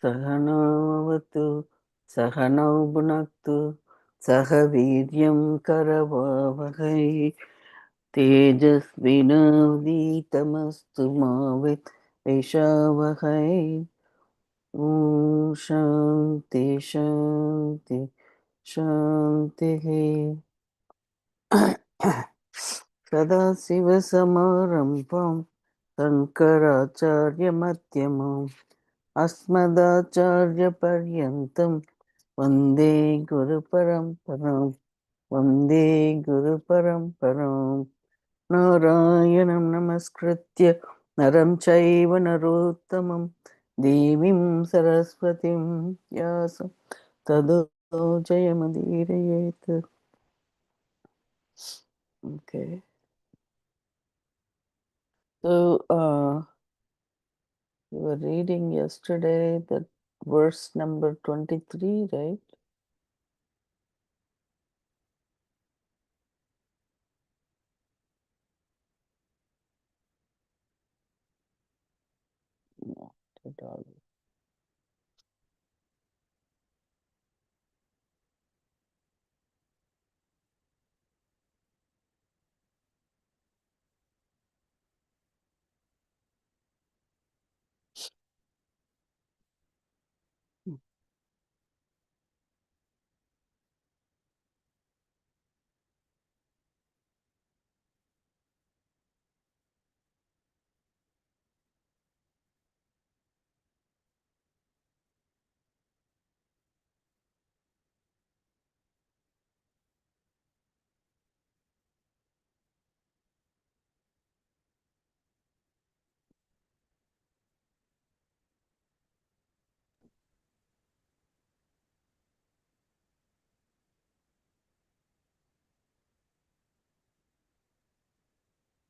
Sahanavatu Sahanau Bhunaktu Saha Viryam Karavavahai Tejasvinavditamastu Mavit Vaishavahai. Om Shanti Shanti Shanti. Sadasivasamaramvam Sankaracharyamathyamam Asmadacharyaparyantam Vande Guru Paramparam Vande Guru Paramparam. Narayanam Namaskritya Naram Chaiva Narottamam Devim Saraswatim Vyasam Tado Jayamudirayet. Okay. So, we were reading yesterday that verse number 23, right? Not at all.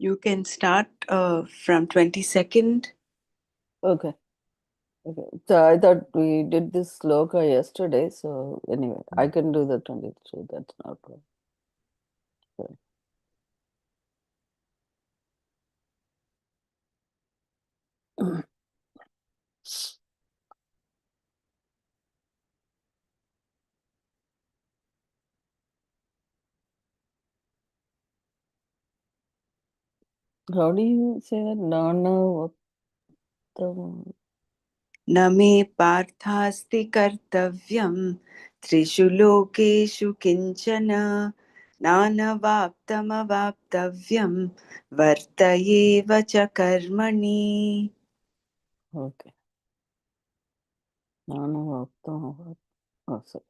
You can start from 22nd. Okay. Okay. So I thought we did this sloka yesterday. So anyway, I can do the 23. That's not a problem. How do you say that? Nana Vattam. न मे पार्थास्ति कर्तव्यं त्रिषु लोकेषु किञ्चन नानवाप्तमवाप्तव्यं वर्त एव च कर्मणि. Okay. Nana Vattam. Oh, sorry.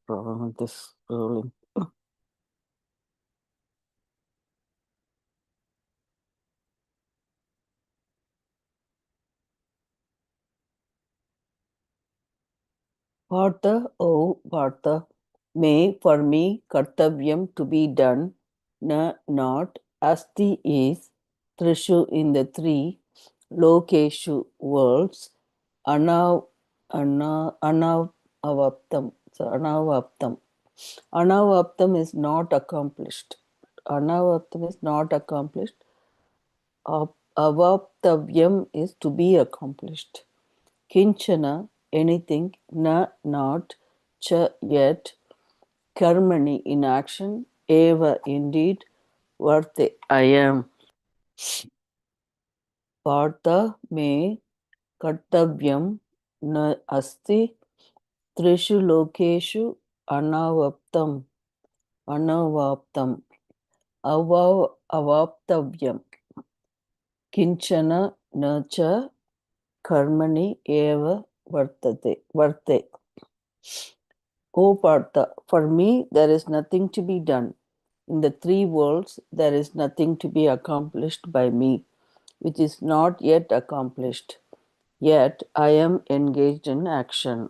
Problem with this scrolling. Partha, oh Partha, may for me kartavyam to be done, na not asti is trishu in the three lokeshu worlds, anavaptam. So anavaptam. Anavaptam is not accomplished. Anavaptam is not accomplished. Avaptavyam is to be accomplished. Kinchana, anything, na, not, cha, yet, karmani, in action, eva, indeed, varte, I am. Partha me kartavyam na asti trishu lokeshu anavaptam, avaptavyam, kinchana, na cha, karmani, eva, varte. O Partha, for me there is nothing to be done. In the three worlds there is nothing to be accomplished by me, which is not yet accomplished. Yet I am engaged in action.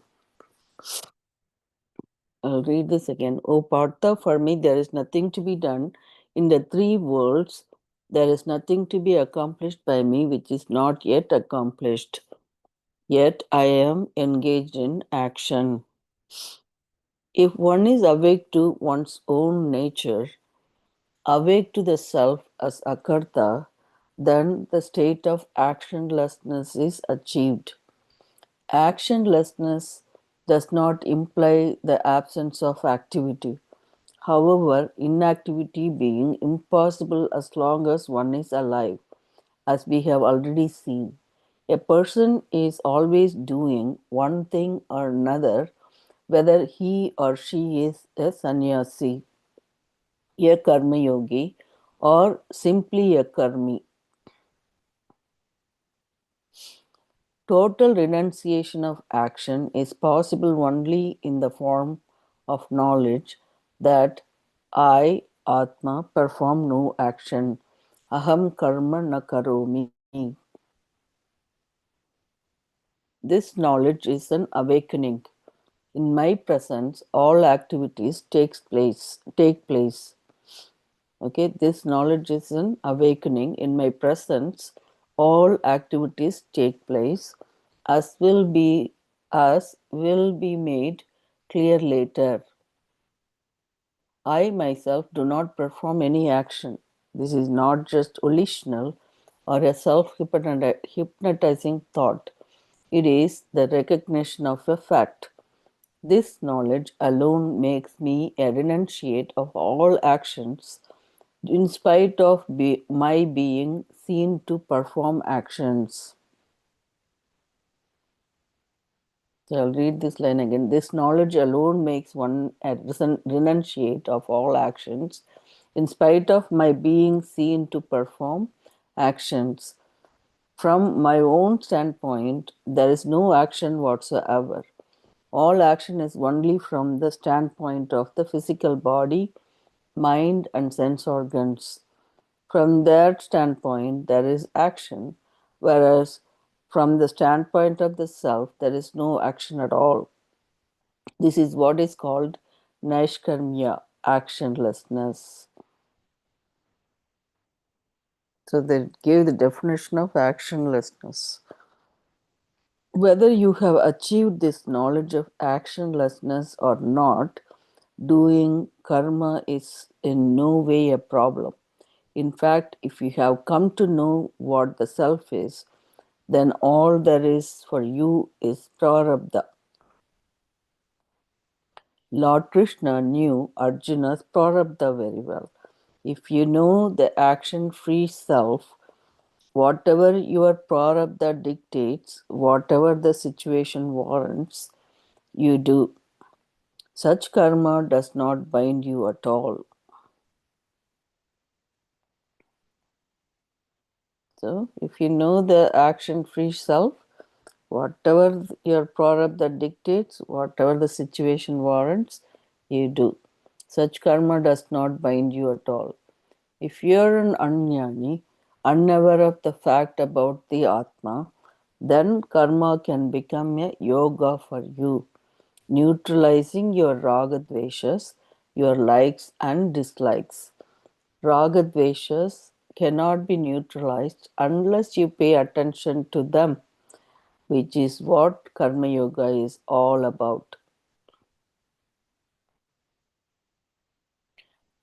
I'll read this again. O Partha, for me there is nothing to be done. In the three worlds there is nothing to be accomplished by me, which is not yet accomplished. Yet I am engaged in action. If one is awake to one's own nature, Awake to the self as akarta, then the state of actionlessness is achieved. Actionlessness does not imply the absence of activity. However, inactivity being impossible as long as one is alive, as we have already seen. A person is always doing one thing or another, whether he or she is a sannyasi, a karma yogi, or simply a karmi. Total renunciation of action is possible only in the form of knowledge that I, Atma, perform no action. Aham karma na karomi. This knowledge is an awakening. In my presence, all activities take place. Okay, this knowledge is an awakening. In my presence, all activities take place, as will be made clear later. I myself do not perform any action. This is not just volitional or a self hypnotizing thought. It is the recognition of a fact. This knowledge alone makes me a renunciate of all actions in spite of my being seen to perform actions. So I'll read this line again. This knowledge alone makes one a renunciate of all actions in spite of my being seen to perform actions. From my own standpoint, there is no action whatsoever. All action is only from the standpoint of the physical body, mind, and sense organs. From that standpoint, there is action, whereas from the standpoint of the self, there is no action at all. This is what is called naishkarmya, actionlessness. So they gave the definition of actionlessness. Whether you have achieved this knowledge of actionlessness or not, doing karma is in no way a problem. In fact, if you have come to know what the self is, then all there is for you is prarabdha. Lord Krishna knew Arjuna's prarabdha very well. If you know the action free self, whatever your prarabdha dictates, whatever the situation warrants, you do. Such karma does not bind you at all. So, if you know the action free self, whatever your prarabdha dictates, whatever the situation warrants, you do. Such karma does not bind you at all. If you are an anyani, unaware of the fact about the Atma, then karma can become a yoga for you, neutralizing your ragadveshas, your likes and dislikes. Ragadveshas cannot be neutralized unless you pay attention to them, which is what Karma Yoga is all about.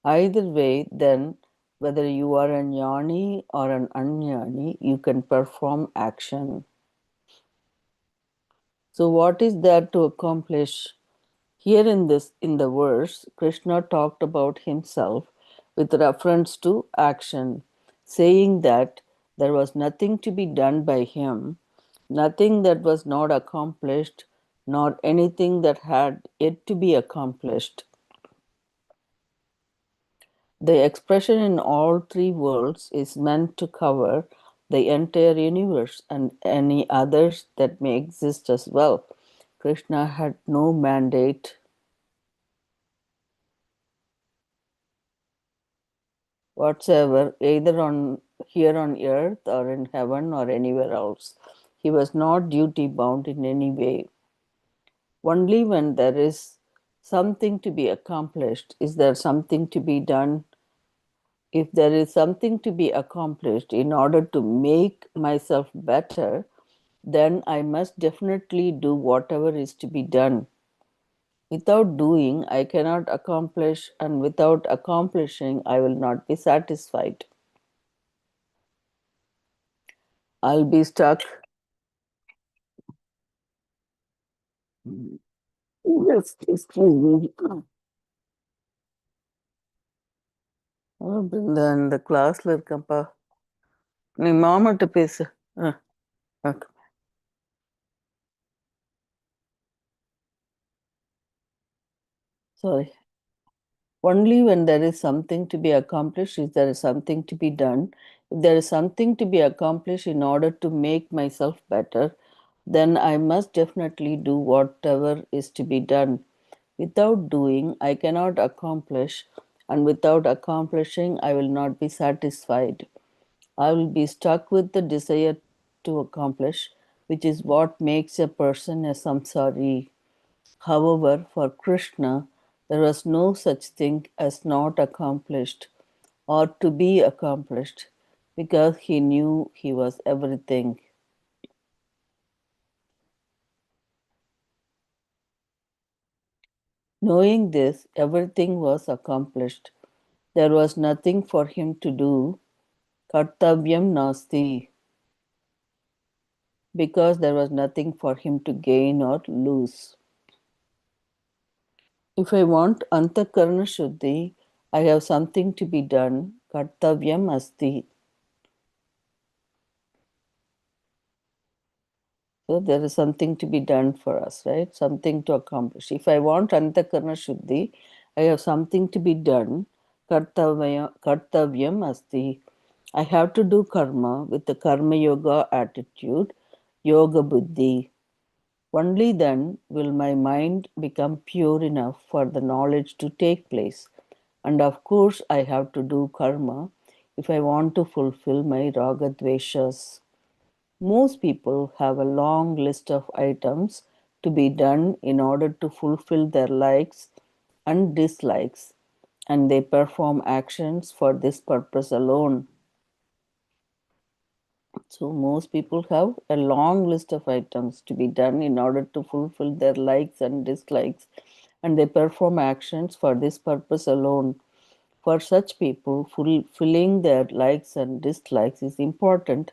Either way, then, whether you are a jnani or an anyani, you can perform action. So, what is there to accomplish? Here in the verse, Krishna talked about himself with reference to action, saying that there was nothing to be done by him, nothing that was not accomplished, nor anything that had yet to be accomplished. The expression in all three worlds is meant to cover the entire universe and any others that may exist as well. Krishna had no mandate whatsoever, either on here on earth or in heaven or anywhere else. He was not duty bound in any way. Only when there is something to be accomplished is there something to be done. If there is something to be accomplished in order to make myself better, then I must definitely do whatever is to be done. Without doing, I cannot accomplish, and without accomplishing, I will not be satisfied. I'll be stuck. Yes, excuse me. இந்த கிளாஸ்ல இருக்கேன்ப்பா. நீ மாமாட்ட பேசு. Okay. Sorry. Only when there is something to be accomplished is there is something to be done. If there is something to be accomplished in order to make myself better, then I must definitely do whatever is to be done. Without doing, I cannot accomplish, and without accomplishing, I will not be satisfied. I will be stuck with the desire to accomplish, which is what makes a person a samsari. However, for Krishna, there was no such thing as not accomplished or to be accomplished because he knew he was everything. Knowing this, everything was accomplished. There was nothing for him to do. Kartavyam nasti, because there was nothing for him to gain or lose. If I want antakarna shuddhi, I have something to be done. Kartavyam asti. So there is something to be done for us, right? Something to accomplish. If I want antakarna shuddhi, I have something to be done. Kartavyam asti. I have to do karma with the karma yoga attitude, yoga buddhi. Only then will my mind become pure enough for the knowledge to take place. And of course, I have to do karma if I want to fulfill my raga dveshas. Most people have a long list of items to be done in order to fulfill their likes and dislikes, and they perform actions for this purpose alone. So, most people have a long list of items to be done in order to fulfill their likes and dislikes, and they perform actions for this purpose alone. For such people, fulfilling their likes and dislikes is important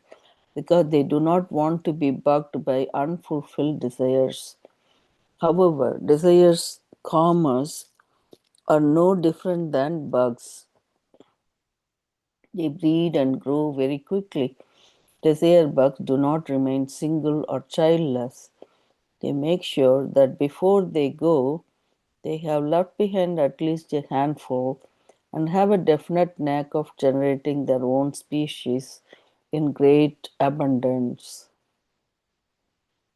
because they do not want to be bugged by unfulfilled desires. However, desires, commas, are no different than bugs. They breed and grow very quickly. Desire bugs do not remain single or childless. They make sure that before they go, they have left behind at least a handful and have a definite knack of generating their own species in great abundance.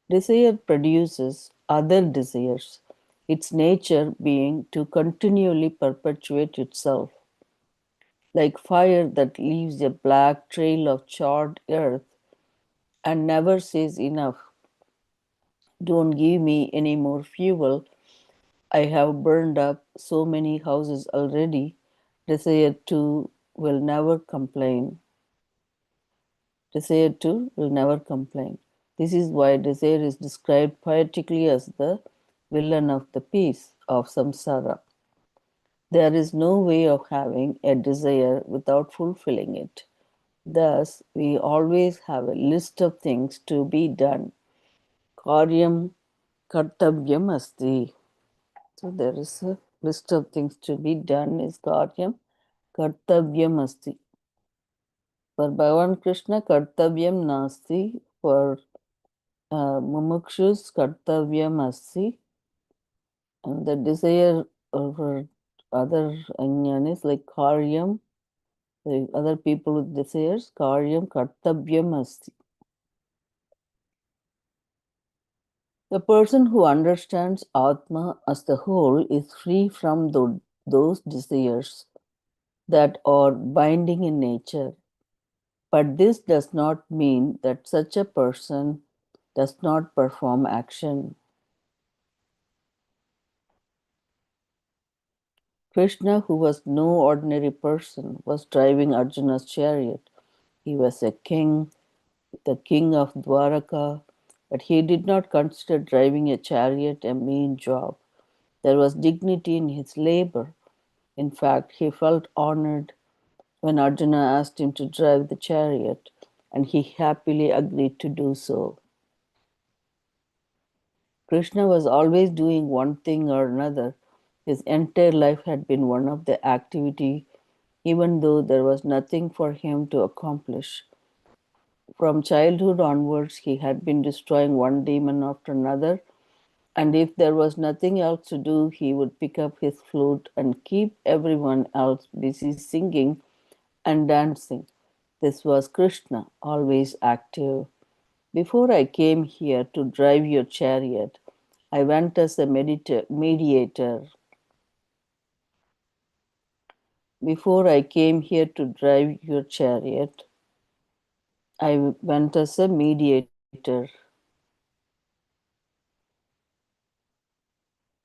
Desire produces other desires, its nature being to continually perpetuate itself. Like fire that leaves a black trail of charred earth and never says enough, don't give me any more fuel. I have burned up so many houses already. Desire too will never complain. Desire too will never complain. This is why desire is described poetically as the villain of the piece of samsara. There is no way of having a desire without fulfilling it. Thus, we always have a list of things to be done. Karyam kartavyam asti. So there is a list of things to be done is karyam kartavyam asti. For Bhagavan Krishna, kartavyam nasti. For mumukshus, kartavyam asti. And the desire for other ajnanis like karyam, the other people with desires, karyam kartavyam asti. The person who understands Atma as the whole is free from those desires that are binding in nature. But this does not mean that such a person does not perform action. Krishna, who was no ordinary person, was driving Arjuna's chariot. He was a king, the king of Dwaraka, but he did not consider driving a chariot a mean job. There was dignity in his labor. In fact, he felt honored when Arjuna asked him to drive the chariot, and he happily agreed to do so. Krishna was always doing one thing or another. His entire life had been one of the activity, even though there was nothing for him to accomplish. From childhood onwards, he had been destroying one demon after another, and if there was nothing else to do, he would pick up his flute and keep everyone else busy singing and dancing. This was Krishna, always active. Before I came here to drive your chariot, I went as a mediator. Before I came here to drive your chariot, I went as a mediator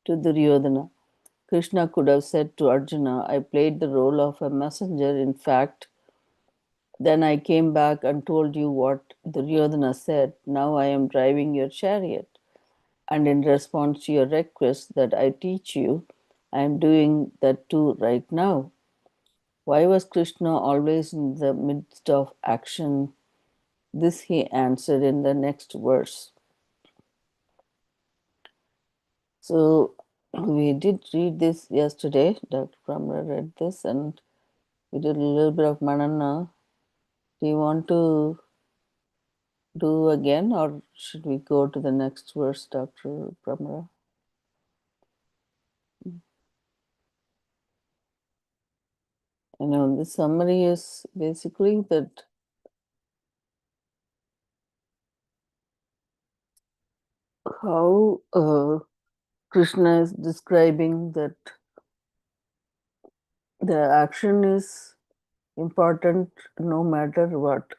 to Duryodhana. Krishna could have said to Arjuna, I played the role of a messenger. In fact, then I came back and told you what Duryodhana said. Now I am driving your chariot. And in response to your request that I teach you, I am doing that too right now. Why was Krishna always in the midst of action? This he answered in the next verse. So we did read this yesterday. Dr. Pramla read this, and we did a little bit of Manana. Do you want to do again, or should we go to the next verse, Dr. Pramla? The summary is basically that how Krishna is describing that the action is important no matter what,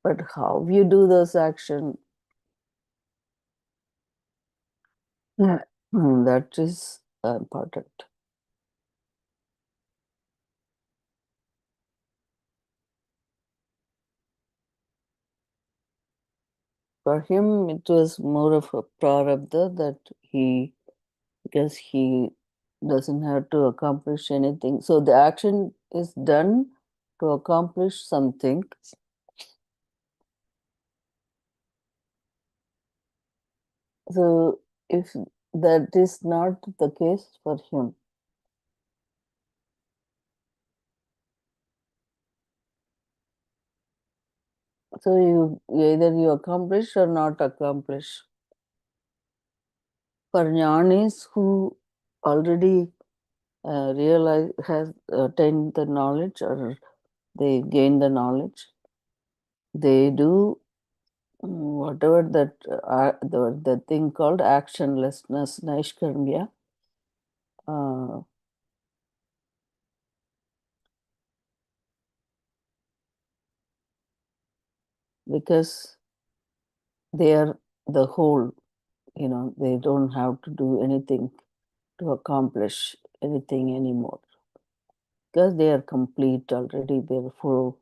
but how you do this action, that is important. For him, it was more of a prarabdha that because he doesn't have to accomplish anything. So the action is done to accomplish something. So if that is not the case for him, so either you accomplish or not accomplish. For jnanis who already realize has attained the knowledge or they gain the knowledge, they do whatever that the thing called actionlessness, naishkarmya, uh, because they are the whole. They don't have to do anything to accomplish anything anymore because they are complete already. They're full,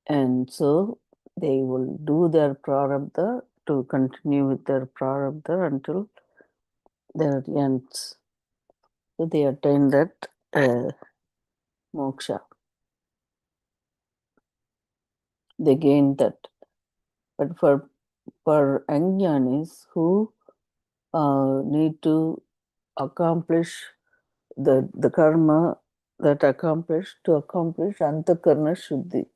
and so they will do their prarabdha to continue with their prarabdha until their ends. So they attain that moksha. They gain that. But for ajnanis who need to accomplish the karma that accomplish to accomplish antakarna shuddhi.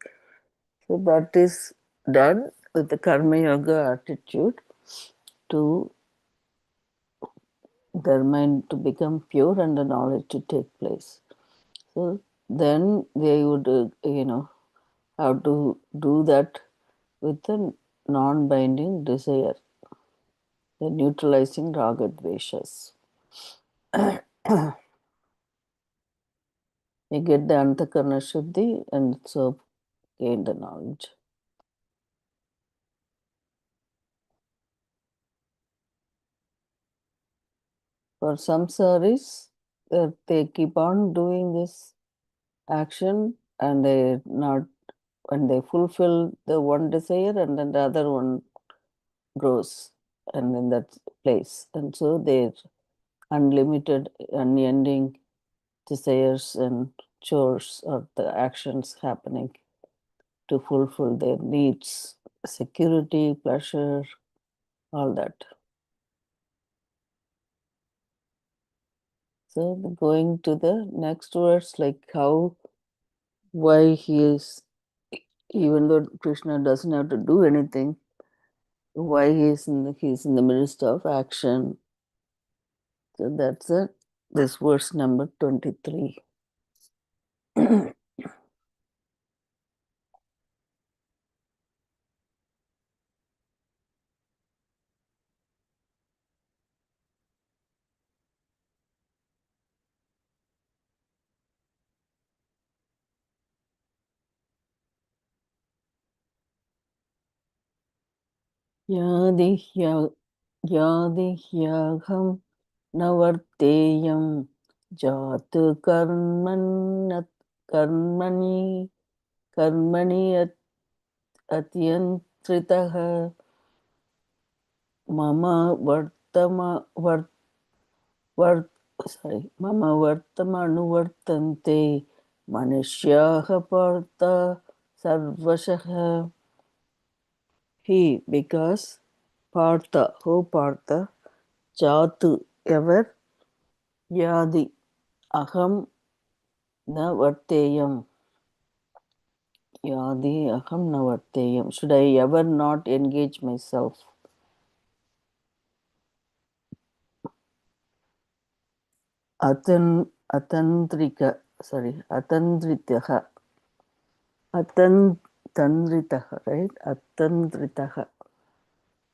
So that is done with the karma yoga attitude to their mind to become pure and the knowledge to take place. So then they would, have to do that with a non-binding desire, the neutralizing raga dveshas. You get the antakarna shuddhi and so gain the knowledge. For samsaris, they keep on doing this action and they not when they fulfill the one desire and then the other one grows. and in that place. And so their unlimited, unending desires and chores or the actions happening to fulfill their needs, security, pleasure, all that. So going to the next verse, like how, why he is, even though Krishna doesn't have to do anything, why he's in the midst of action. So that's it. This verse number 23. यादिह्याहं न वर्तेयं जातु कर्मणि कर्मणि अत्यन्त्रितः मम वर्तम वर् वर् मम वर्तमनुवर्तन्ते मनुष्याः पार्थ सर्वशः. He, because Partha, who Partha, Jatu, ever, Yadi, Aham, na Varteyam, Yadi, Aham, na Varteyam. Should I ever not engage myself? Atandrika, Atandritaha, Atandritaha, right? Atandritaha,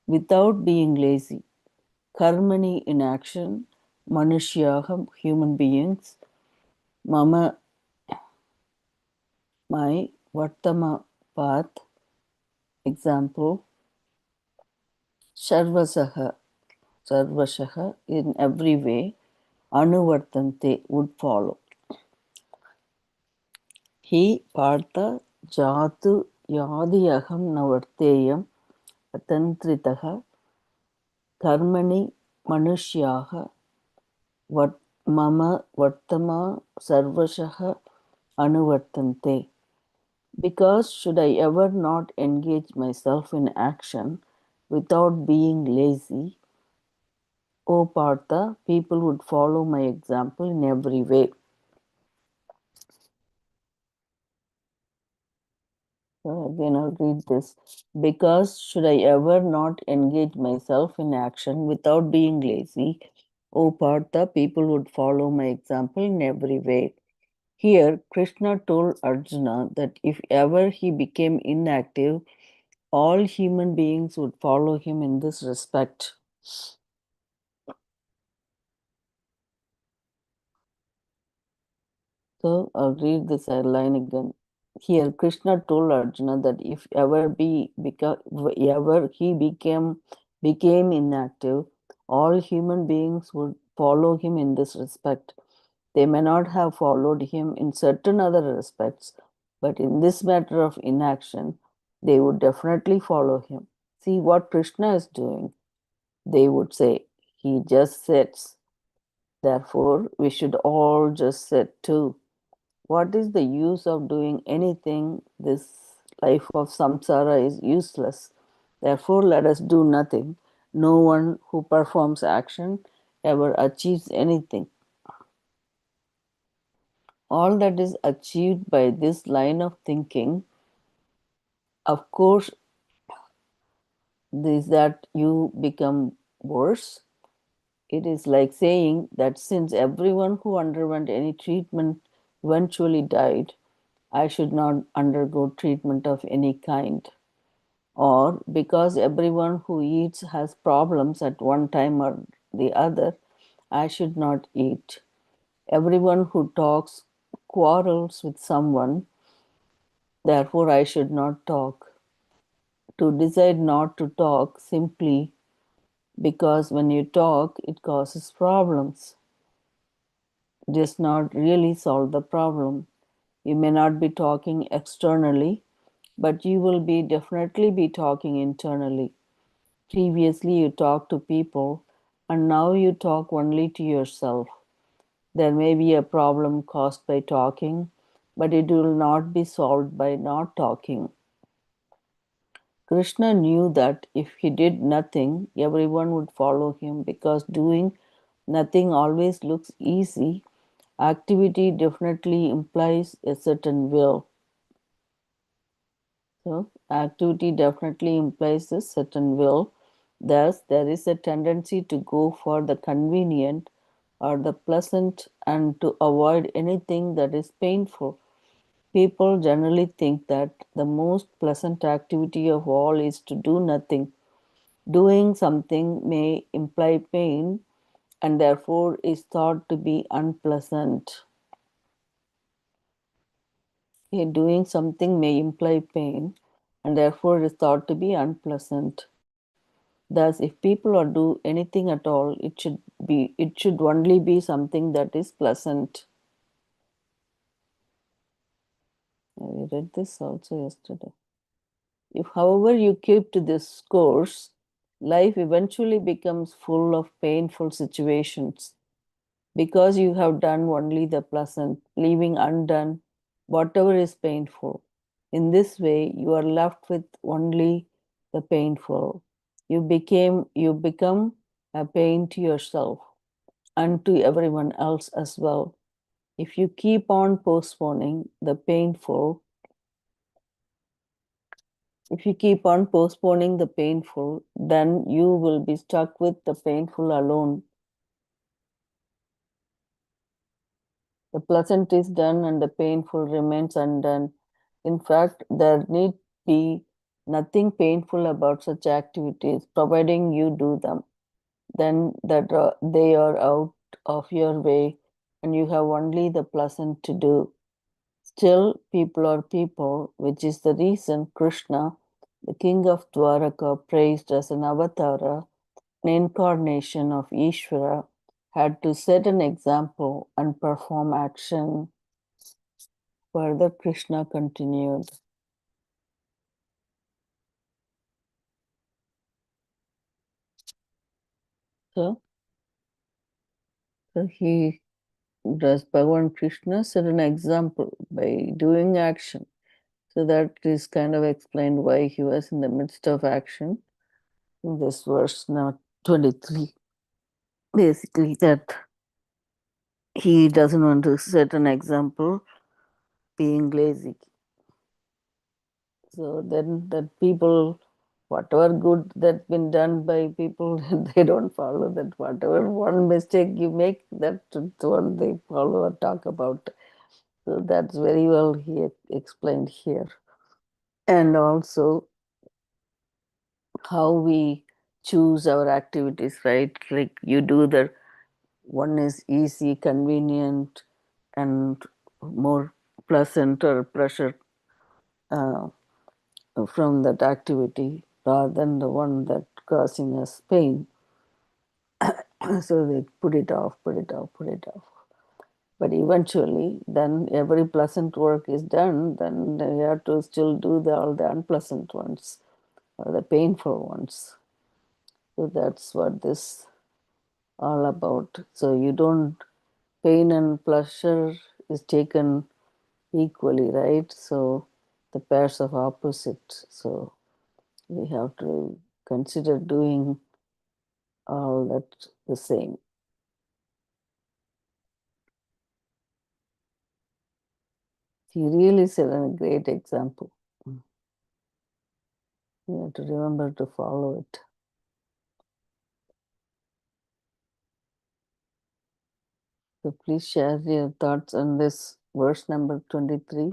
without being lazy. Karmani, in action, Manushyaham, human beings, Mama, my Vartama path, example, Sarvasaha, Sarvashaha, in every way, Anuvartante, would follow. He, Partha, Jatu, Yadiyaham Navarteyam, Atantritaha, Karmani, Manushyaha, Mama, Vartama, Sarvashaha, Anuvartante. Because should I ever not engage myself in action without being lazy, O Partha, people would follow my example in every way. So again, I'll read this. Because should I ever not engage myself in action without being lazy, O Partha, people would follow my example in every way. Here, Krishna told Arjuna that if ever he became inactive, all human beings would follow him in this respect. So I'll read this line again. Here, Krishna told Arjuna that if ever he became inactive, all human beings would follow him in this respect. They may not have followed him in certain other respects, but in this matter of inaction, they would definitely follow him. See what Krishna is doing. They would say, he just sits. Therefore, we should all just sit too. What is the use of doing anything? This life of samsara is useless. Therefore, let us do nothing. No one who performs action ever achieves anything. All that is achieved by this line of thinking, of course, is that you become worse. It is like saying that since everyone who underwent any treatment eventually died, I should not undergo treatment of any kind. Or because everyone who eats has problems at one time or the other, I should not eat. Everyone who talks quarrels with someone, therefore I should not talk. To decide not to talk simply because when you talk, it causes problems, does not really solve the problem. You may not be talking externally, but you will be definitely be talking internally. Previously, you talked to people, and now you talk only to yourself. There may be a problem caused by talking, but it will not be solved by not talking. Krishna knew that if he did nothing, everyone would follow him because doing nothing always looks easy. Activity definitely implies a certain will. So, activity definitely implies a certain will. Thus, there is a tendency to go for the convenient or the pleasant and to avoid anything that is painful. People generally think that the most pleasant activity of all is to do nothing. Doing something may imply pain and therefore is thought to be unpleasant. Doing something may imply pain and therefore is thought to be unpleasant. Thus, if people or do anything at all, it should only be something that is pleasant. I read this also yesterday. If, however, you keep to this course, life eventually becomes full of painful situations because you have done only the pleasant, leaving undone whatever is painful. In this way, you are left with only the painful. You become a pain to yourself and to everyone else as well. If you keep on postponing the painful, if you keep on postponing the painful, then you will be stuck with the painful alone. The pleasant is done and the painful remains undone. In fact, there need be nothing painful about such activities, providing you do them. Then that they are out of your way and you have only the pleasant to do. Still, people are people, which is the reason Krishna, the king of Dwaraka, praised as an avatara, an incarnation of Ishvara, had to set an example and perform action. Further, Krishna continued. So, he does Bhagavan Krishna set an example by doing action. So that is kind of explained why he was in the midst of action in this verse now 23. Basically, that he doesn't want to set an example being lazy. So then that people, whatever good that's been done by people, they don't follow that. Whatever one mistake you make, that's what they follow or talk about. So that's very well he explained here. And also how we choose our activities, right? Like you do the one is easy, convenient, and more pleasant or pleasure uh, from that activity rather than the one that causing us pain. So they put it off, put it off, put it off. But eventually, then every pleasant work is done, then they have to still do all the unpleasant ones or the painful ones. So that's what this all about. So you don't, pain and pleasure is taken equally, right? So the pairs of opposite. So we have to consider doing all that the same. He really set a great example. You have to remember to follow it. So please share your thoughts on this verse number 23.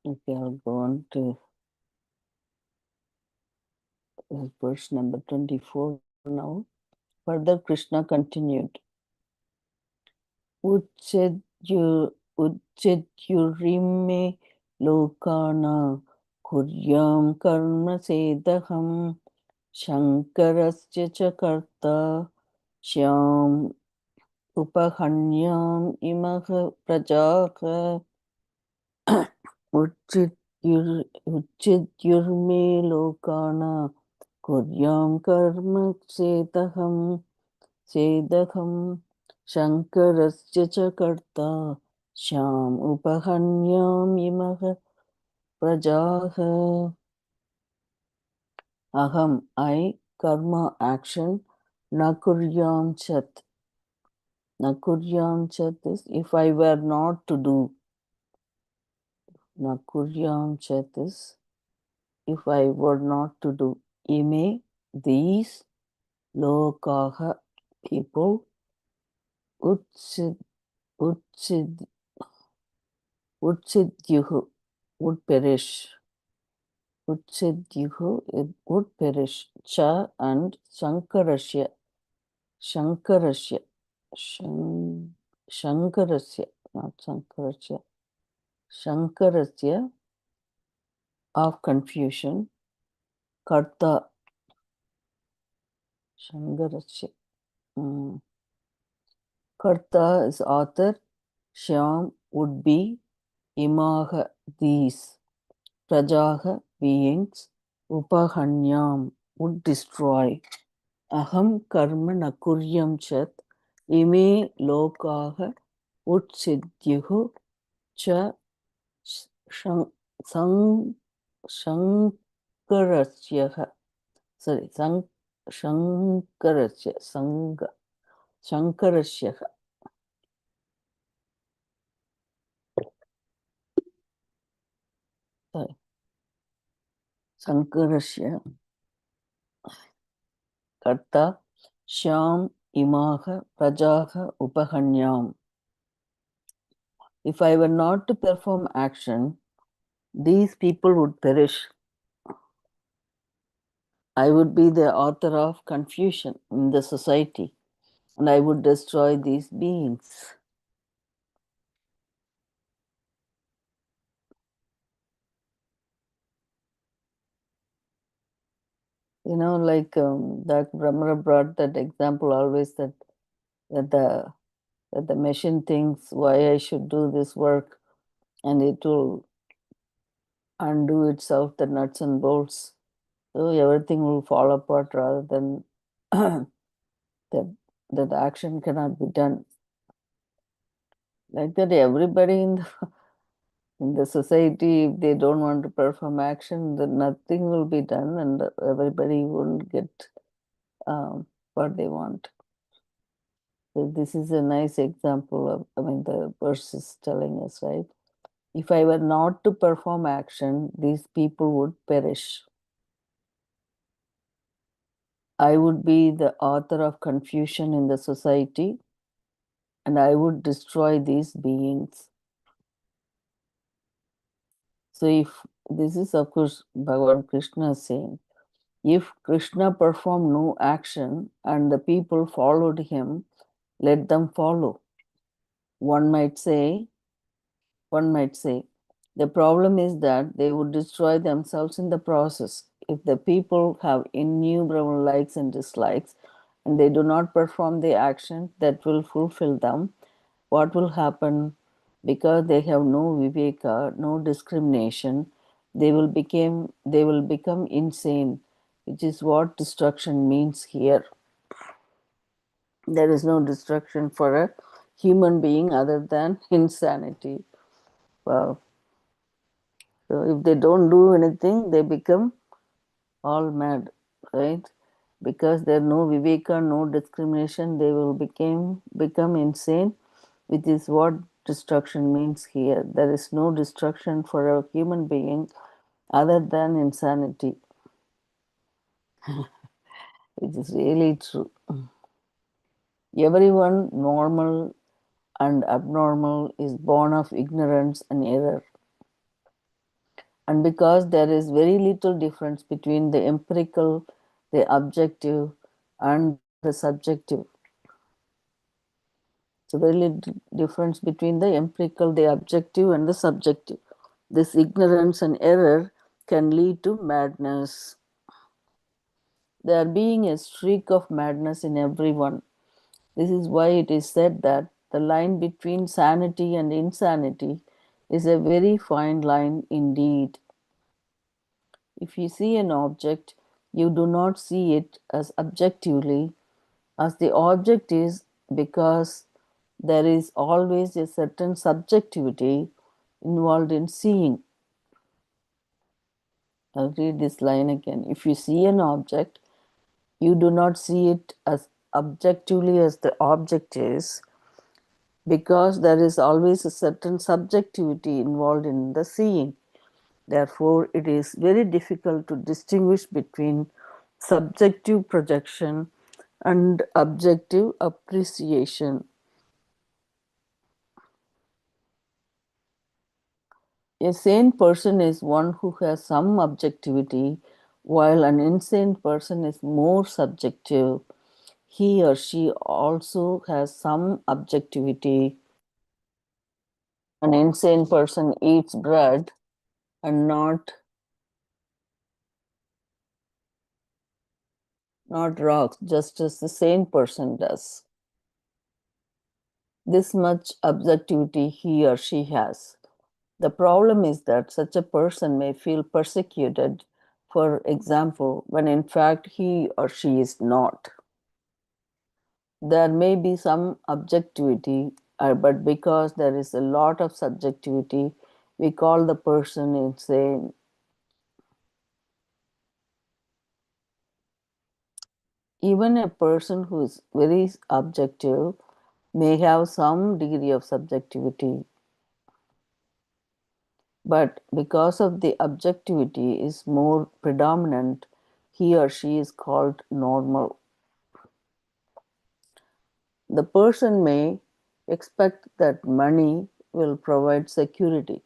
Okay, I'll go on to verse number 24 now. Further, Krishna continued. Uchchedyurime lokana kuryam karma sedaham shankarasya cha karta shyam upahanyam imaha prajaha uchchedyurme lokana kuryam karma sedaham Shankarasya cha karta Shyam upahanyam imaha prajaha. Aham, I, karma, action, nakuryam chat. Nakuryam chat is if I were not to do. Nakuryam chat is if I were not to do. Ime, these, lokaha, people, utsid, utsid, utsidyuhu, would perish. Uchchedyuhu, it would perish. Cha and Shankarasya. Shankarasya. Shankarasya, not Sankarasya. Shankarasya of confusion. Karta. Shankarasya. Karta is author. Shyam would be. Imaha, these. Prajaha, beings. Upahanyam, would destroy. Aham karma nakuryam chat ime lokaha utsidyuhu cha sankarasyaha. Sorry, shankarasya, shankarasyaha. Sorry, sankarasya. Karta Shyam imaha prajaha upahanyam. If I were not to perform action, these people would perish. I would be the author of confusion in the society and I would destroy these beings. You know, like that Brahmara brought that example always that the machine thinks why I should do this work and it will undo itself, the nuts and bolts. So everything will fall apart rather than that action cannot be done. Like that everybody in the society, if they don't want to perform action, then nothing will be done and everybody won't get what they want. So this is a nice example of, the verse is telling us, right? If I were not to perform action, these people would perish. I would be the author of confusion in the society and I would destroy these beings. So if this is of course Bhagavan Krishna saying, if Krishna performed no action and the people followed him, let them follow. One might say, the problem is that they would destroy themselves in the process. If the people have innumerable likes and dislikes and they do not perform the action that will fulfill them, what will happen? Because they have no viveka, no discrimination, they will become insane, which is what destruction means here. There is no destruction for a human being other than insanity. Wow. So if they don't do anything, they become all mad, right? Because there no viveka, no discrimination, they will become insane, which is what destruction means here. There is no destruction for a human being other than insanity, which is really true. Everyone, normal and abnormal, is born of ignorance and error. And because there is very little difference between the empirical, the objective, and the subjective. So very little difference between the empirical, the objective, and the subjective. This ignorance and error can lead to madness. There being a streak of madness in everyone. This is why it is said that the line between sanity and insanity is a very fine line indeed. If you see an object, you do not see it as objectively as the object is, because there is always a certain subjectivity involved in seeing. I'll read this line again. If you see an object, you do not see it as objectively as the object is, because there is always a certain subjectivity involved in the seeing. Therefore, it is very difficult to distinguish between subjective projection and objective appreciation. A sane person is one who has some objectivity, while an insane person is more subjective. He or she also has some objectivity. An insane person eats bread and not rocks, just as the sane person does. This much objectivity he or she has. The problem is that such a person may feel persecuted, for example, when in fact he or she is not. There may be some objectivity, but because there is a lot of subjectivity, we call the person insane. Even a person who is very objective may have some degree of subjectivity, but because of the objectivity is more predominant, he or she is called normal. The person may expect that money will provide security,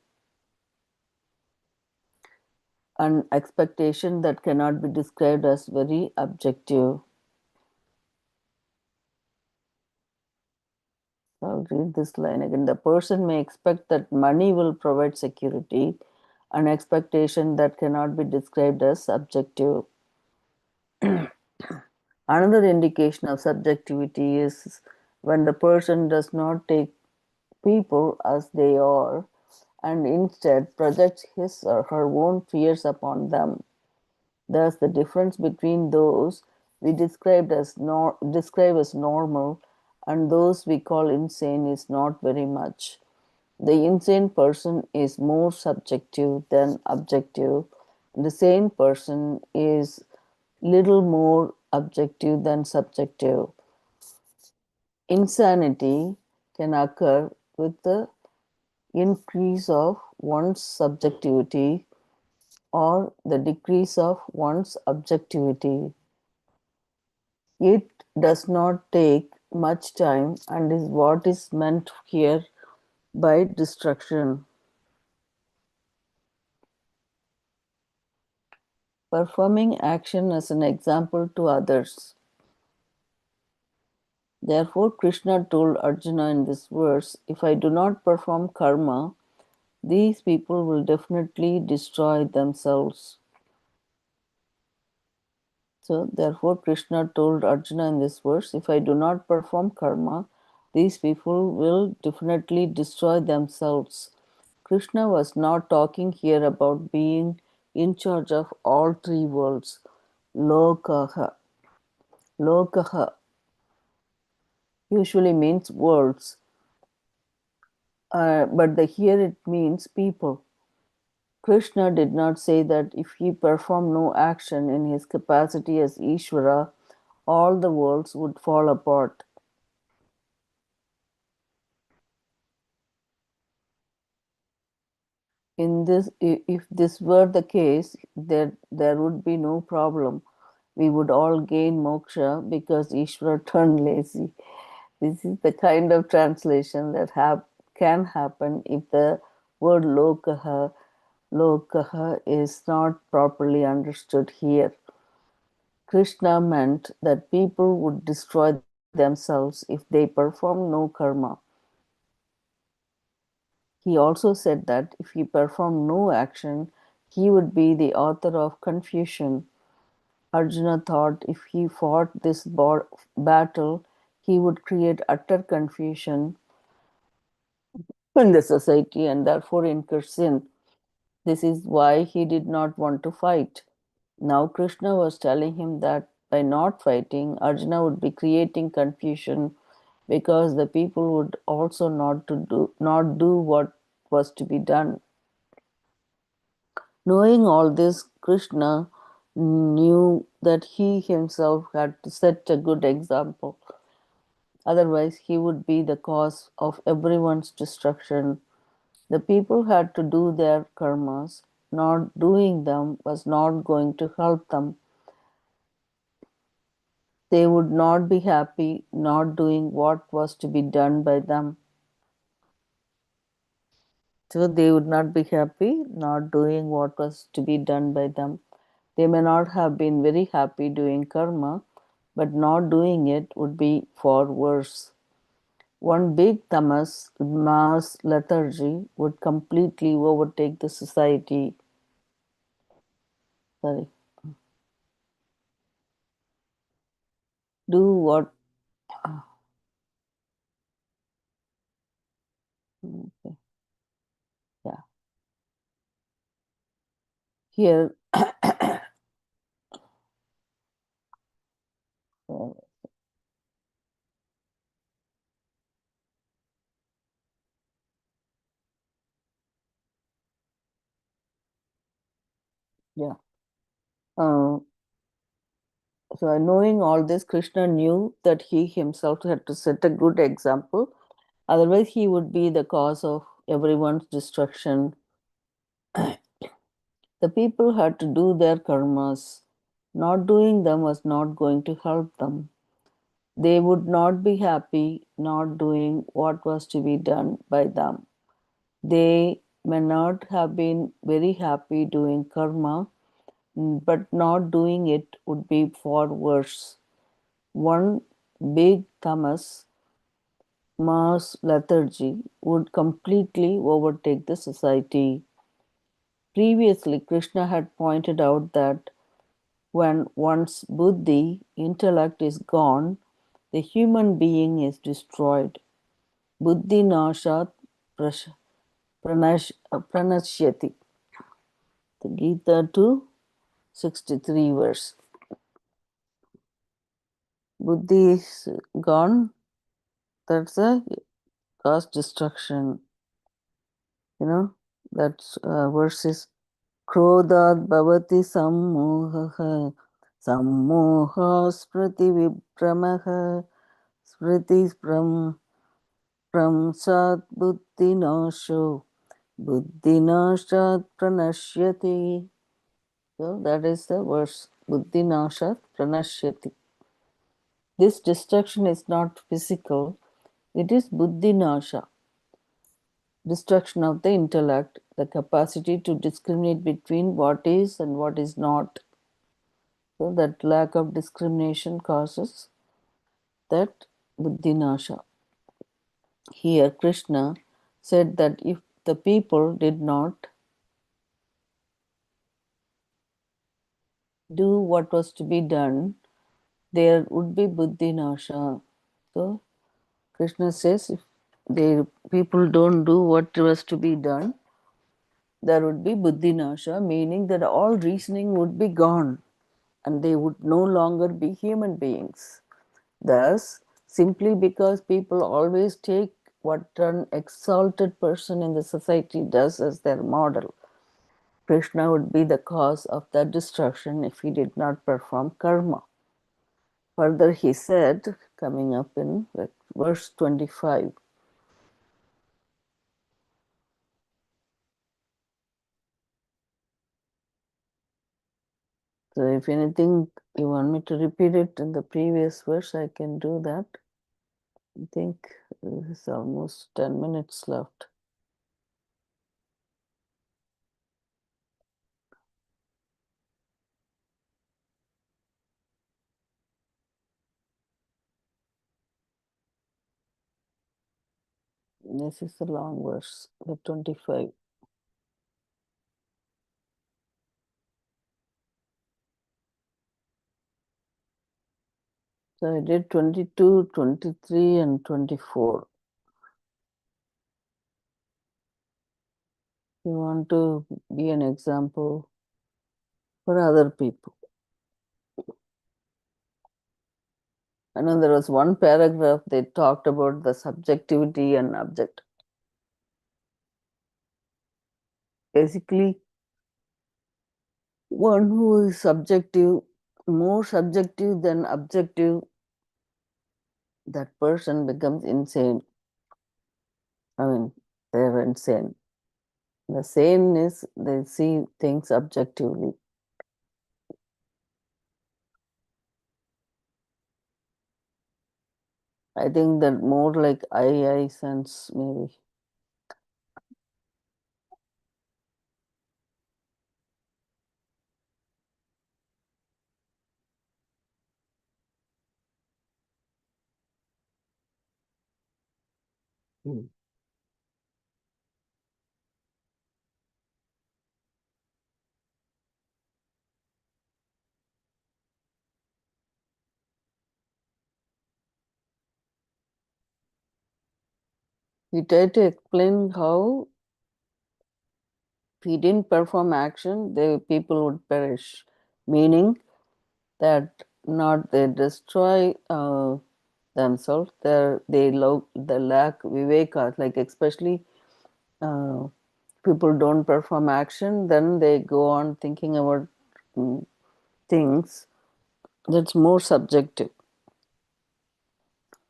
an expectation that cannot be described as very objective. I'll read this line again. The person may expect that money will provide security, an expectation that cannot be described as subjective. Another indication of subjectivity is when the person does not take people as they are and instead projects his or her own fears upon them. Thus, the difference between those we describe as normal and those we call insane is not very much. The insane person is more subjective than objective. The sane person is little more objective than subjective. Insanity can occur with the increase of one's subjectivity or the decrease of one's objectivity. It does not take much time and is what is meant here by destruction. Performing action as an example to others. Therefore, Krishna told Arjuna in this verse, if I do not perform karma, these people will definitely destroy themselves. So, therefore, Krishna told Arjuna in this verse, if I do not perform karma, these people will definitely destroy themselves. Krishna was not talking here about being in charge of all three worlds. Lokaha. Lokaha usually means worlds, but here it means people. Krishna did not say that if he performed no action in his capacity as Ishvara, all the worlds would fall apart. In this, if this were the case, there would be no problem. We would all gain moksha because Ishvara turned lazy. This is the kind of translation that can happen if the word lokaha lokaha is not properly understood here. Krishna meant that people would destroy themselves if they perform no karma. He also said that if he performed no action, he would be the author of confusion. Arjuna thought if he fought this battle, he would create utter confusion in the society and therefore incur sin. This is why he did not want to fight. Now Krishna was telling him that by not fighting, Arjuna would be creating confusion because the people would also not do what was to be done. Knowing all this, Krishna knew that he himself had to set a good example. Otherwise, he would be the cause of everyone's destruction. The people had to do their karmas. Not doing them was not going to help them. They would not be happy not doing what was to be done by them. So they would not be happy not doing what was to be done by them. They may not have been very happy doing karma, but not doing it would be far worse. One big tamas, mass lethargy, would completely overtake the society. Sorry. Do what? Okay. Yeah. Here, uh, yeah. Uh, so, knowing all this, Krishna knew that he himself had to set a good example. Otherwise, he would be the cause of everyone's destruction. The people had to do their karmas. Not doing them was not going to help them. They would not be happy not doing what was to be done by them. They may not have been very happy doing karma, but not doing it would be far worse. One big tamas, mass lethargy, would completely overtake the society. Previously, Krishna had pointed out that when one's buddhi, intellect, is gone, the human being is destroyed. Buddhi nashat pranashyati. The Gita 2:63 verse. Buddhi is gone, that's a cause destruction. That verse is Krodad bhavati sammohaha sammoha spriti vibramaha spriti pramsat buddhi nasho buddhi nashat pranashyati. So that is the verse buddhi nashat pranashyati. This destruction is not physical, it is buddhi nasha, destruction of the intellect, the capacity to discriminate between what is and what is not. So that lack of discrimination causes that buddhinasha. Here Krishna said that if the people did not do what was to be done, there would be buddhinasha. So Krishna says if the people don't do what was to be done, there would be buddhinasha, meaning that all reasoning would be gone and they would no longer be human beings. Thus, simply because people always take what an exalted person in the society does as their model, Krishna would be the cause of that destruction if he did not perform karma. Further, he said, coming up in verse 25, so if anything you want me to repeat it in the previous verse, I can do that. I think there's almost 10 minutes left. This is the long verse, the 25. So I did 22, 23, and 24. You want to be an example for other people. I know there was one paragraph they talked about the subjectivity and object. Basically, one who is subjective, more subjective than objective, that person becomes insane. I mean, they're insane. The sane is they see things objectively. I think that more like I sense maybe. Mm. We try to explain how if he didn't perform action, the people would perish. Meaning that not they destroy themselves, they lack viveka, like especially uh, people don't perform action, then they go on thinking about mm, things that's more subjective.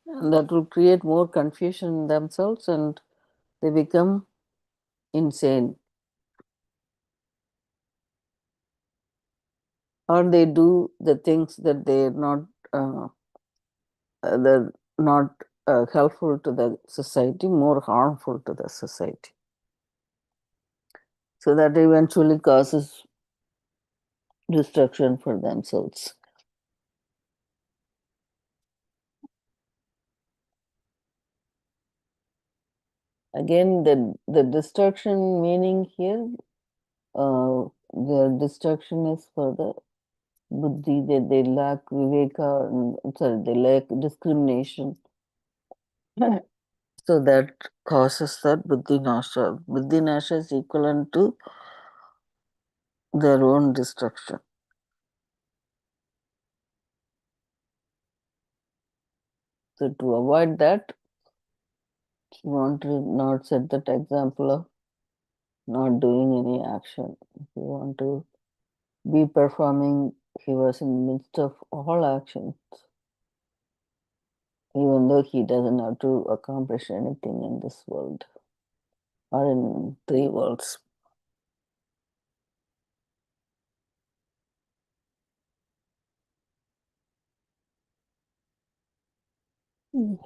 And that will create more confusion in themselves and they become insane. Or they do the things that uh, they're not helpful to the society, more harmful to the society. So that eventually causes destruction for themselves. Again, the destruction meaning here, the destruction is for the buddhi, they lack viveka, sorry, they lack discrimination. So that causes that buddhi nasha. Buddhi nasha is equivalent to their own destruction. So to avoid that, you want to not set that example of not doing any action. If you want to be performing, he was in the midst of all actions, even though he doesn't have to accomplish anything in this world or in three worlds. Mm.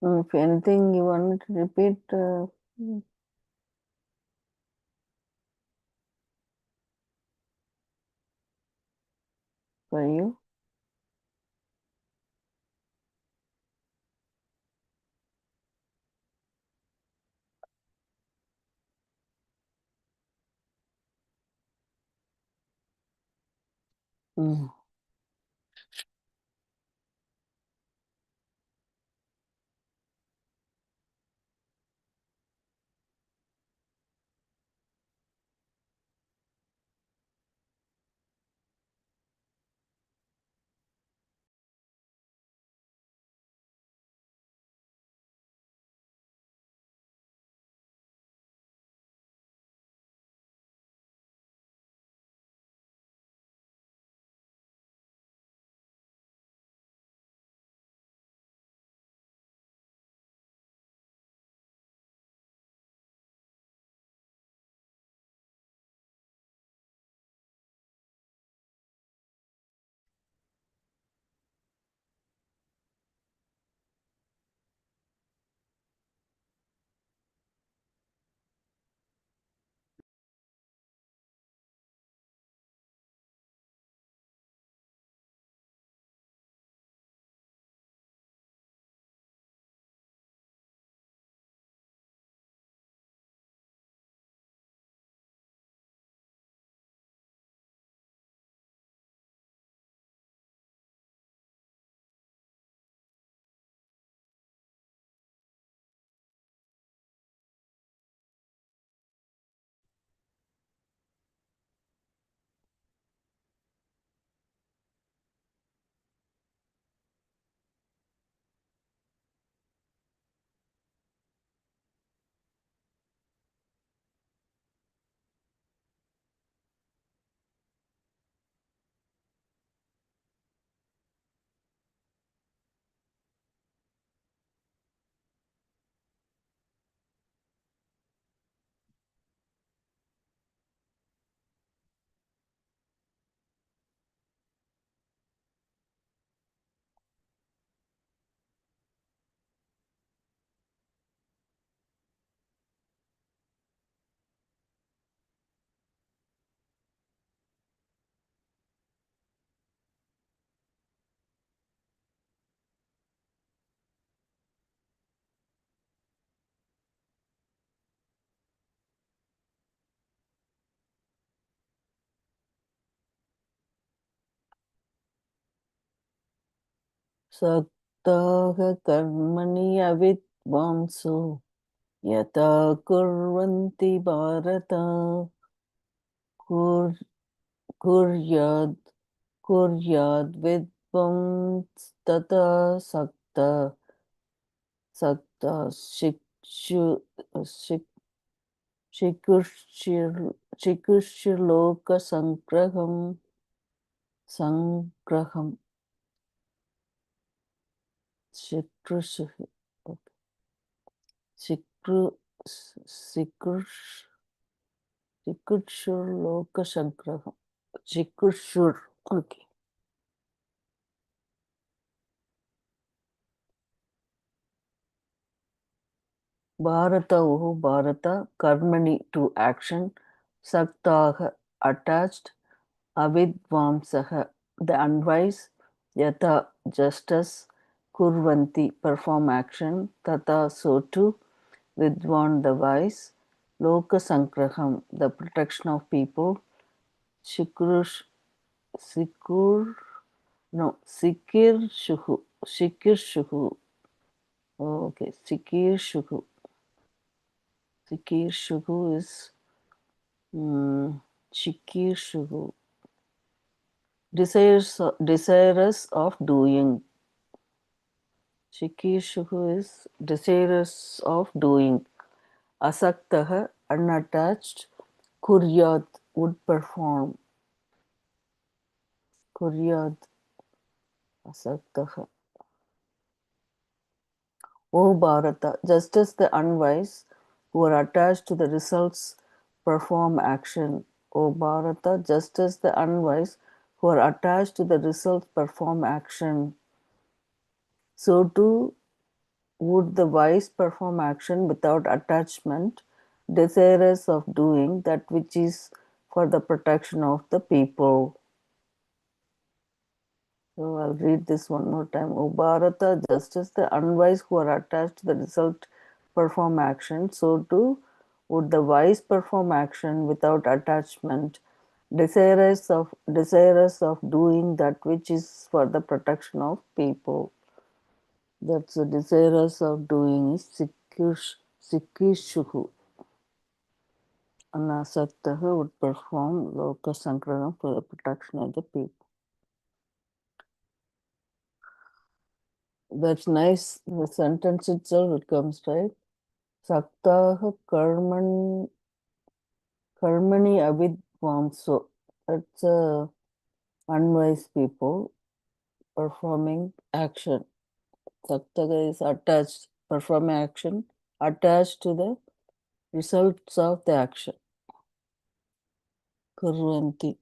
If anything you want to repeat for you. Mm. Saktaha karmani avidvamso yata kurvanti bharata kur kuryad kuryad vidvams tata sakta shikshu shik shikushir shikushloka sangraham shikrush shikru shikush shikushloka sangraham shikushur. Okay. Bharata, oh Bharata, karmani to action, saktaha attached, avidvamsaha the unwise, yata justice, kurvanti perform action, tata so too, vidvan the wise, loka sangraham the protection of people, shikrush sikur no sikir shuhu. Oh, okay, sikir shuhu is Shikishu, desirous of doing. Shikishu is desirous of doing. Asaktaha, unattached. Kuryat, would perform. Kuryat, asaktaha. O Bharata, just as the unwise who are attached to the results perform action. O Bharata, just as the unwise who are attached to the results perform action. So too would the wise perform action without attachment, desirous of doing that which is for the protection of the people. So I'll read this one more time. O Bharata, just as the unwise who are attached to the result perform action, so too would the wise perform action without attachment, desirous of doing that which is for the protection of people. That's the desirous of doing is Sikishuhu. Anasaktaha would perform Loka Sankraham for the protection of the people. That's nice. The sentence itself, it comes right. Saktaha karmani avidvamso. That's unwise people performing action. Saktaha is attached, performing action, attached to the results of the action. Kurvanti.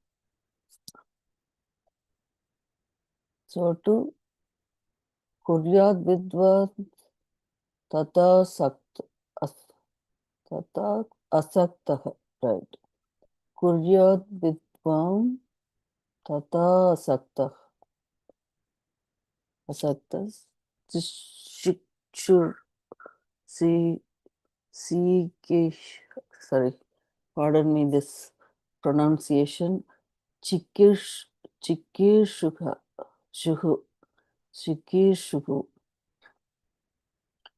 So to kuryat vidvat tata tata asaktah, right. Kuryat vidvam tata asaktas shikshur si sorry, pardon me this pronunciation, chikishuha shuhu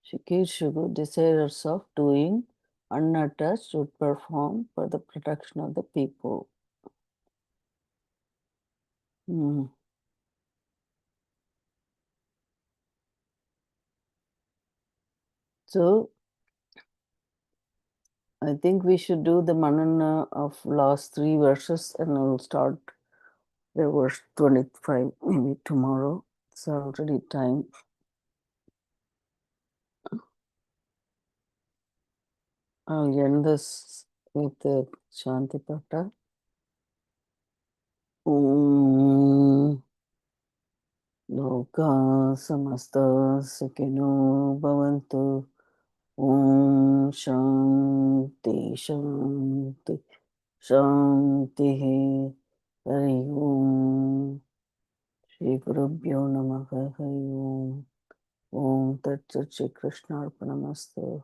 shikishuhu desirers of doing, unattached would perform for the protection of the people. So I think we should do the Manana of last 3 verses and we'll start the verse 25 maybe tomorrow. It's already time. I'll end this with the Shanti Pata. Om Loka Samasta Sukhino Bhavantu. Om Shanti Shanti Shanti Hari Om Shri Gurubhyo Namaha Hari Om Om Tat Sat Shri Krishna Arpanamastu.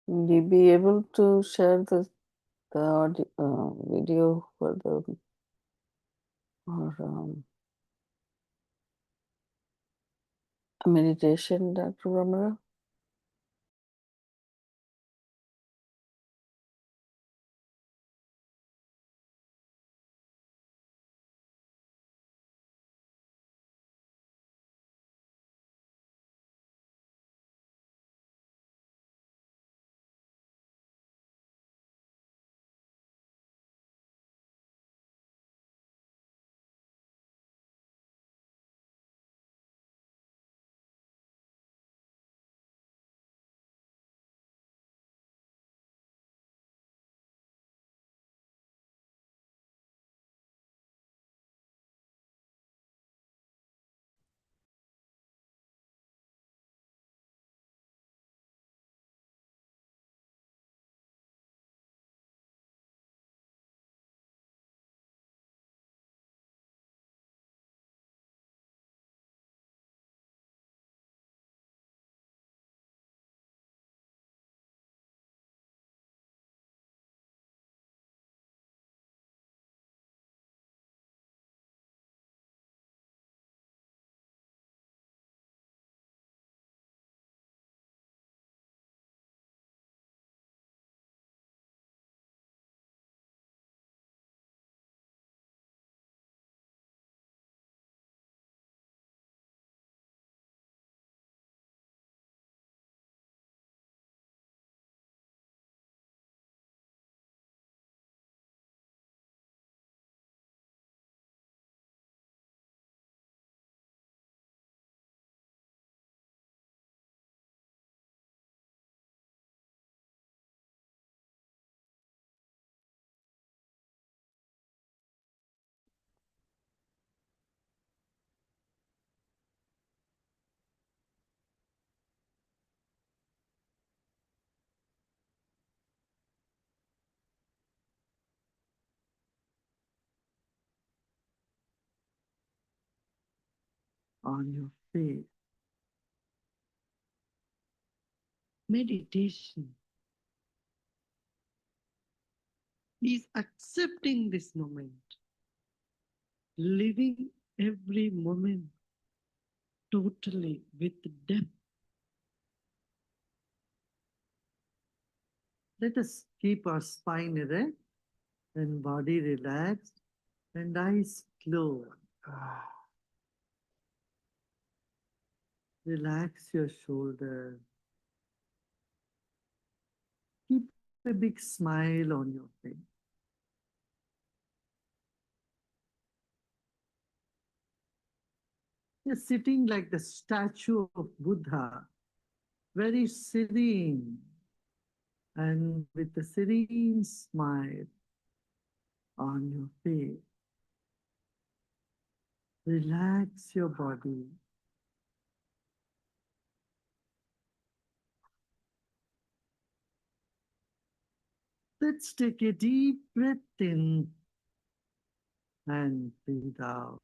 Will you be able to share the audio, video for the or meditation, Dr. Ramana? On your face. Meditation is accepting this moment, living every moment totally with depth. Let us keep our spine erect and body relaxed and eyes closed. Relax your shoulder. Keep a big smile on your face. You're sitting like the statue of Buddha, very serene and with a serene smile on your face. Relax your body. Let's take a deep breath in and breathe out.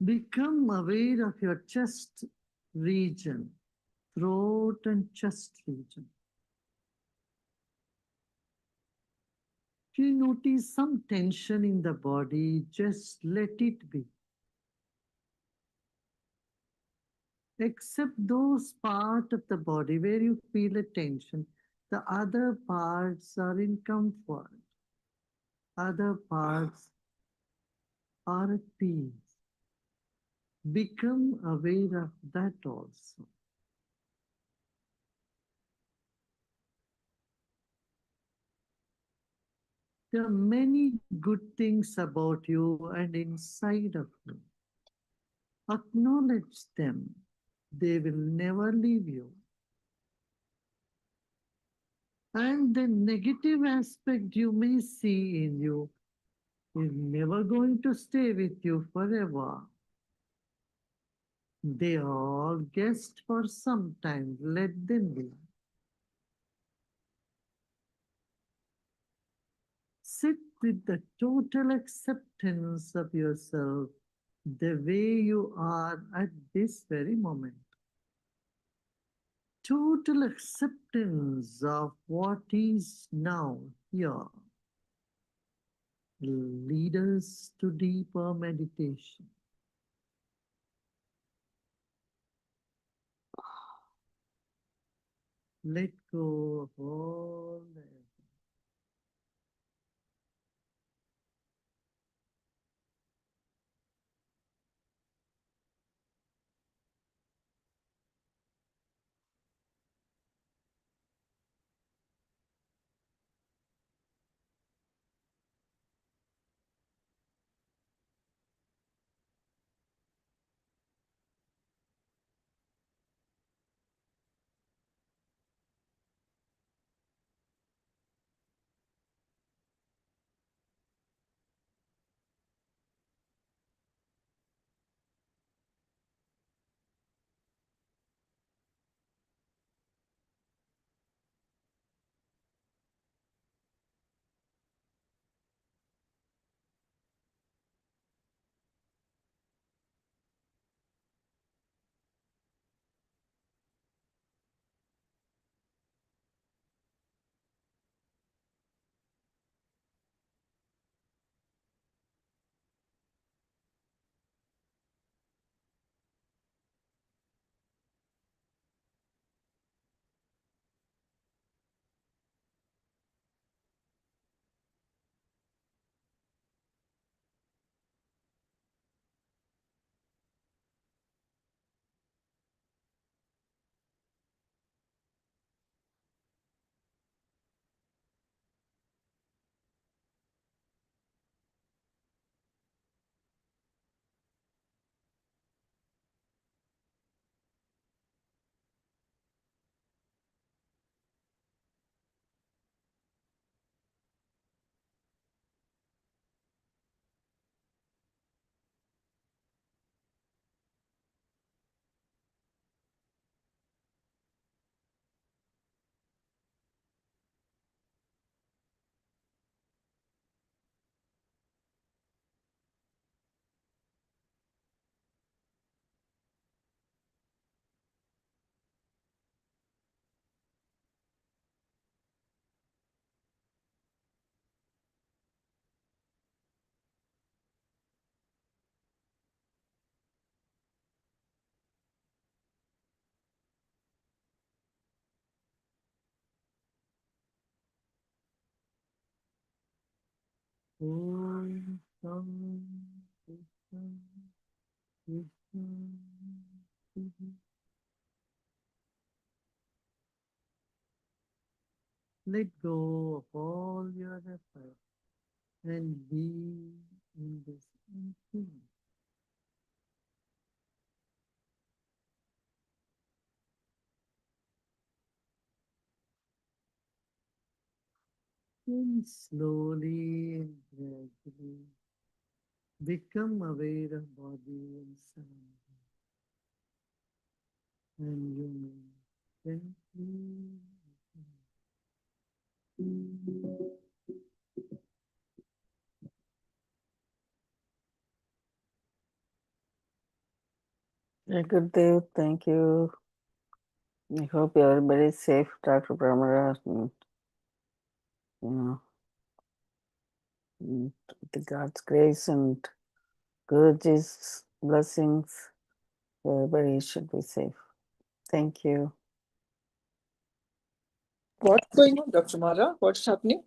Become aware of your chest region, throat and chest region. If you notice some tension in the body, just let it be. Except those parts of the body where you feel a tension, the other parts are in comfort. Other parts are at peace. Become aware of that also. There are many good things about you and inside of you. Acknowledge them. They will never leave you. And the negative aspect you may see in you is never going to stay with you forever. They are all guests for some time. Let them be. Sit with the total acceptance of yourself the way you are at this very moment. total acceptance of what is now here will lead us to deeper meditation. Let go of all the Om Shanti Shanti Shanti. Let go of all your effort and be in this infinite. Then slowly and gradually become aware of body and sound, and you may gently Good day. Thank you. I hope everybody is safe, Dr. Brahmara, and you know, and with God's grace and Guruji's blessings, everybody should be safe. Thank you. What's going on, Dr. Mara? What's happening?